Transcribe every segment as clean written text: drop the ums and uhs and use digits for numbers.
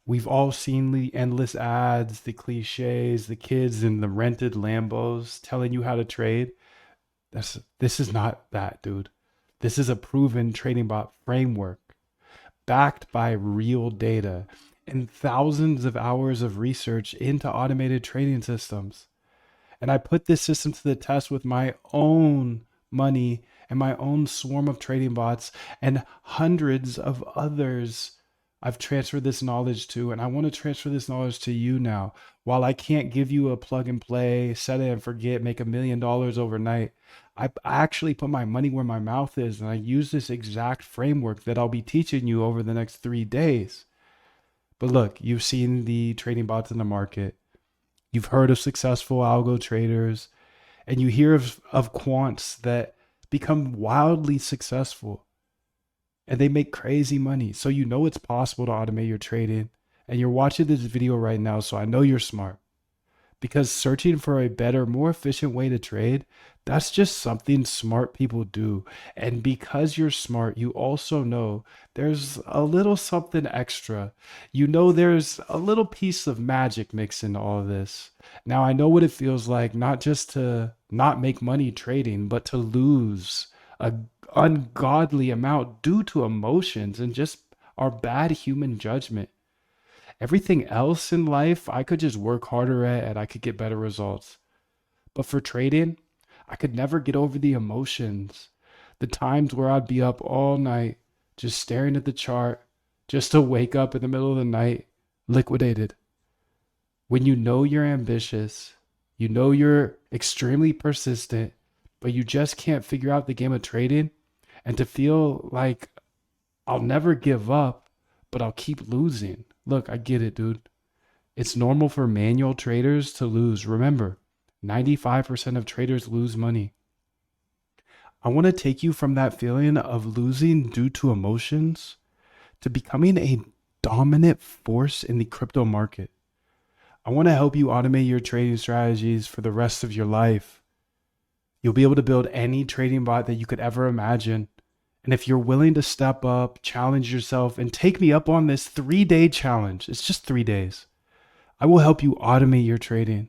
We've all seen the endless ads, the cliches, the kids in the rented Lambos telling you how to trade. This is not that, dude. This is a proven trading bot framework backed by real data and thousands of hours of research into automated trading systems. And I put this system to the test with my own money and my own swarm of trading bots and hundreds of others I've transferred this knowledge to. And I want to transfer this knowledge to you now. While I can't give you a plug and play, set it and forget, make $1 million overnight, I actually put my money where my mouth is. And I use this exact framework that I'll be teaching you over the next 3 days. But look, you've seen the trading bots in the market. You've heard of successful algo traders, and you hear of quants that become wildly successful and they make crazy money. So you know it's possible to automate your trading. And you're watching this video right now, so I know you're smart. Because searching for a better, more efficient way to trade, that's just something smart people do. And because you're smart, you also know there's a little something extra. You know there's a little piece of magic mixed into all of this. Now I know what it feels like not just to not make money trading, but to lose a ungodly amount due to emotions and just our bad human judgment. Everything else in life, I could just work harder at and I could get better results. But for trading, I could never get over the emotions. The times where I'd be up all night just staring at the chart just to wake up in the middle of the night liquidated. When you know you're ambitious, you know you're extremely persistent, but you just can't figure out the game of trading, and to feel like I'll never give up, but I'll keep losing. Look, I get it, dude. It's normal for manual traders to lose. Remember, 95% of traders lose money. I want to take you from that feeling of losing due to emotions to becoming a dominant force in the crypto market. I want to help you automate your trading strategies for the rest of your life. You'll be able to build any trading bot that you could ever imagine. And if you're willing to step up, challenge yourself, and take me up on this 3-day challenge, it's just 3 days. I will help you automate your trading.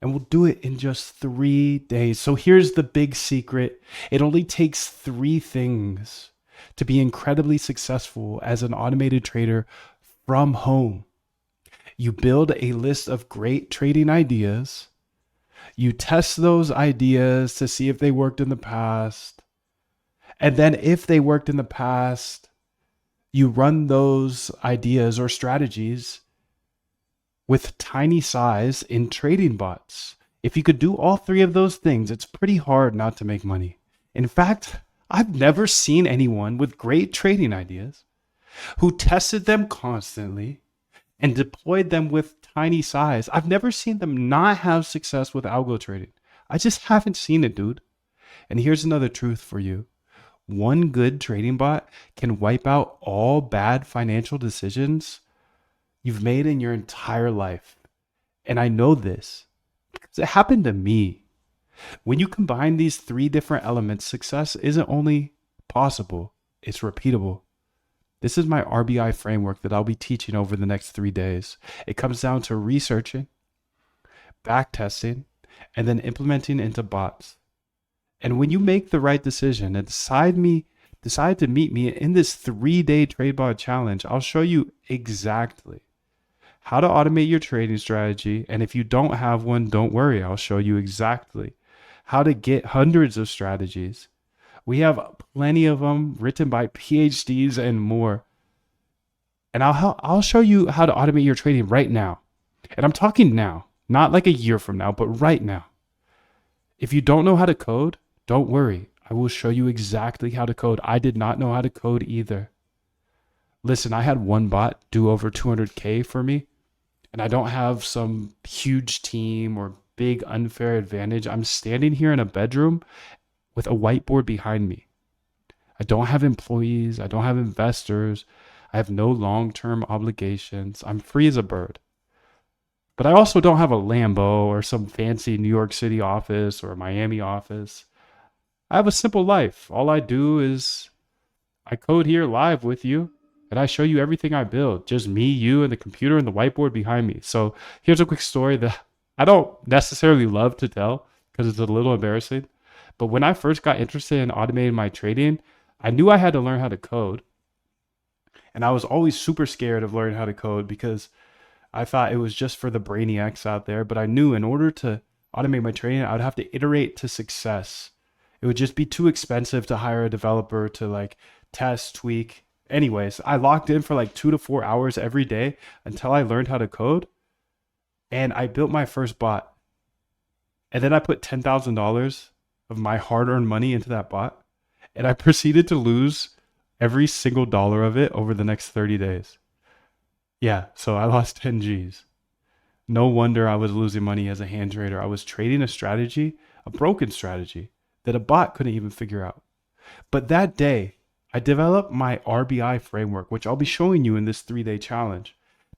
And we'll do it in just 3 days. So here's the big secret. It only takes 3 things to be incredibly successful as an automated trader from home. You build a list of great trading ideas. You test those ideas to see if they worked in the past. And then if they worked in the past, you run those ideas or strategies with tiny size in trading bots. If you could do all 3 of those things, it's pretty hard not to make money. In fact, I've never seen anyone with great trading ideas who tested them constantly and deployed them with tiny size. I've never seen them not have success with algo trading. I just haven't seen it, dude. And here's another truth for you. One good trading bot can wipe out all bad financial decisions you've made in your entire life. And I know this because it happened to me. When you combine these 3 different elements, success isn't only possible, it's repeatable. This is my RBI framework that I'll be teaching over the next 3 days. It comes down to researching, back testing, and then implementing into bots. And when you make the right decision and decide to meet me in this 3-day trade bot challenge, I'll show you exactly how to automate your trading strategy. And if you don't have one, don't worry. I'll show you exactly how to get hundreds of strategies. We have plenty of them written by PhDs and more. And I'll show you how to automate your trading right now. And I'm talking now, not like a year from now, but right now. If you don't know how to code, don't worry. I will show you exactly how to code. I did not know how to code either. Listen, I had one bot do over 200K for me, and I don't have some huge team or big unfair advantage. I'm standing here in a bedroom with a whiteboard behind me. I don't have employees. I don't have investors. I have no long-term obligations. I'm free as a bird. But I also don't have a Lambo or some fancy New York City office or a Miami office. I have a simple life. All I do is I code here live with you, and I show you everything I build. Just me, you, and the computer and the whiteboard behind me. So here's a quick story that I don't necessarily love to tell because it's a little embarrassing. But when I first got interested in automating my trading, I knew I had to learn how to code. And I was always super scared of learning how to code because I thought it was just for the brainiacs out there. But I knew in order to automate my trading, I would have to iterate to success. It would just be too expensive to hire a developer to like test, tweak. Anyways, I locked in for like 2 to 4 hours every day until I learned how to code, and I built my first bot. And then I put $10,000 of my hard earned money into that bot, and I proceeded to lose every single dollar of it over the next 30 days. Yeah, so I lost 10 G's. No wonder I was losing money as a hand trader. I was trading a strategy, a broken strategy that a bot couldn't even figure out. But that day, I developed my RBI framework, which I'll be showing you in this 3-day challenge,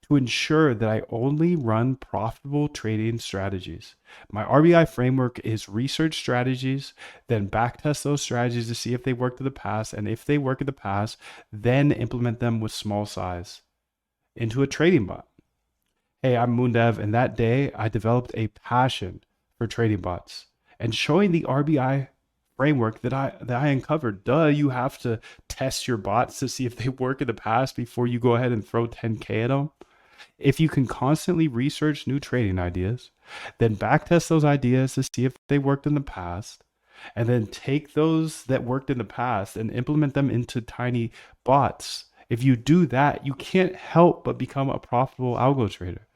to ensure that I only run profitable trading strategies. My RBI framework is research strategies, then backtest those strategies to see if they worked in the past. And if they work in the past, then implement them with small size into a trading bot. Hey, I'm Moondev, and that day I developed a passion for trading bots and showing the RBI framework that I uncovered. Duh, you have to test your bots to see if they work in the past before you go ahead and throw 10K at them. If you can constantly research new trading ideas, then backtest those ideas to see if they worked in the past, and then take those that worked in the past and implement them into tiny bots. If you do that, you can't help but become a profitable algo trader.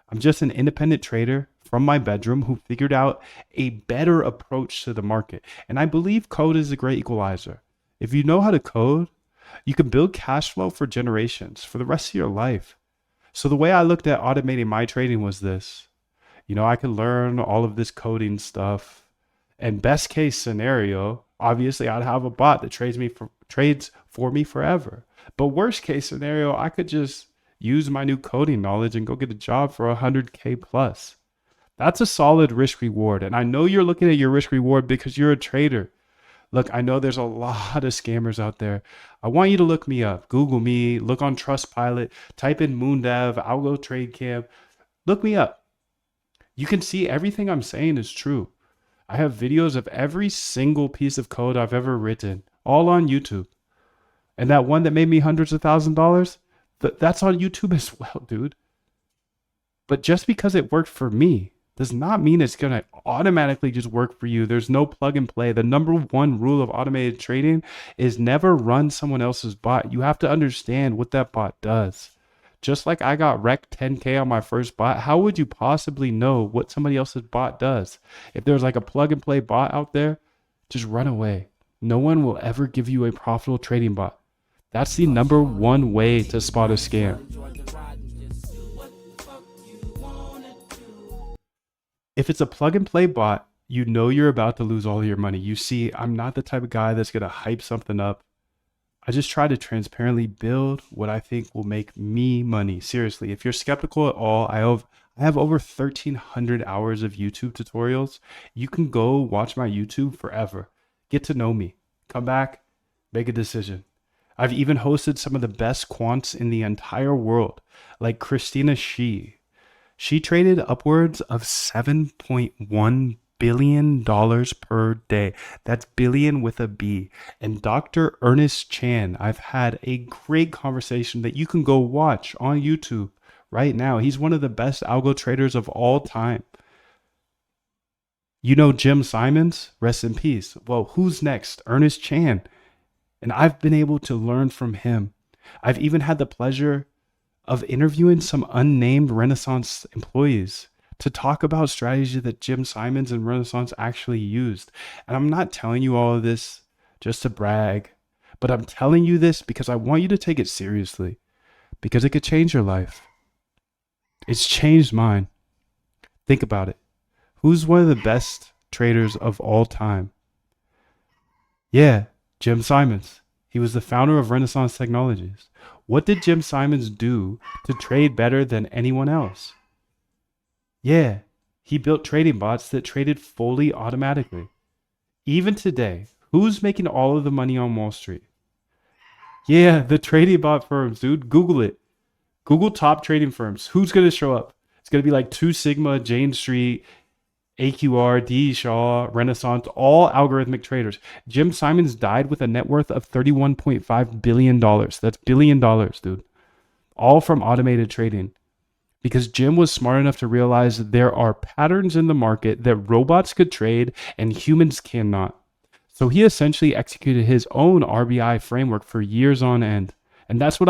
I'm just an independent trader from my bedroom who figured out a better approach to the market. And I believe code is a great equalizer. If you know how to code, you can build cash flow for generations, for the rest of your life. So the way I looked at automating my trading was this. I could learn all of this coding stuff. And best case scenario, obviously I'd have a bot that trades for me forever. But worst case scenario, I could just use my new coding knowledge and go get a job for 100K plus. That's a solid risk reward. And I know you're looking at your risk reward because you're a trader. Look, I know there's a lot of scammers out there. I want you to look me up. Google me, look on Trustpilot, type in Moondev, Algo Trade Camp. Look me up. You can see everything I'm saying is true. I have videos of every single piece of code I've ever written, all on YouTube. And that one that made me hundreds of $1,000s, that's on YouTube as well, dude. But just because it worked for me does not mean it's going to automatically just work for you. There's no plug and play. The number one rule of automated trading is never run someone else's bot. You have to understand what that bot does. Just like I got wrecked 10K on my first bot, how would you possibly know what somebody else's bot does? If there's like a plug and play bot out there, just run away. No one will ever give you a profitable trading bot. That's the number one way to spot a scam. If it's a plug and play bot, you know you're about to lose all your money. You see, I'm not the type of guy that's going to hype something up. I just try to transparently build what I think will make me money. Seriously, if you're skeptical at all, I have over 1,300 hours of YouTube tutorials. You can go watch my YouTube forever. Get to know me. Come back, make a decision. I've even hosted some of the best quants in the entire world, like Christina Shi. She traded upwards of $7.1 billion per day. That's billion with a B. And Dr. Ernest Chan, I've had a great conversation that you can go watch on YouTube right now. He's one of the best algo traders of all time. You know Jim Simons? Rest in peace. Well, who's next? Ernest Chan. And I've been able to learn from him. I've even had the pleasure of interviewing some unnamed Renaissance employees to talk about strategy that Jim Simons and Renaissance actually used. And I'm not telling you all of this just to brag, but I'm telling you this because I want you to take it seriously, because it could change your life. It's changed mine. Think about it. Who's one of the best traders of all time? Yeah, Jim Simons. He was the founder of Renaissance Technologies. What did Jim Simons do to trade better than anyone else? Yeah, he built trading bots that traded fully automatically. Even today, who's making all of the money on Wall Street? Yeah, the trading bot firms, dude. Google it. Google top trading firms. Who's gonna show up? It's gonna be like Two Sigma, Jane Street, AQR, D. Shaw, Renaissance, all algorithmic traders. Jim Simons died with a net worth of $31.5 billion. That's billion dollars, dude. All from automated trading. Because Jim was smart enough to realize that there are patterns in the market that robots could trade and humans cannot. So he essentially executed his own RBI framework for years on end. And that's what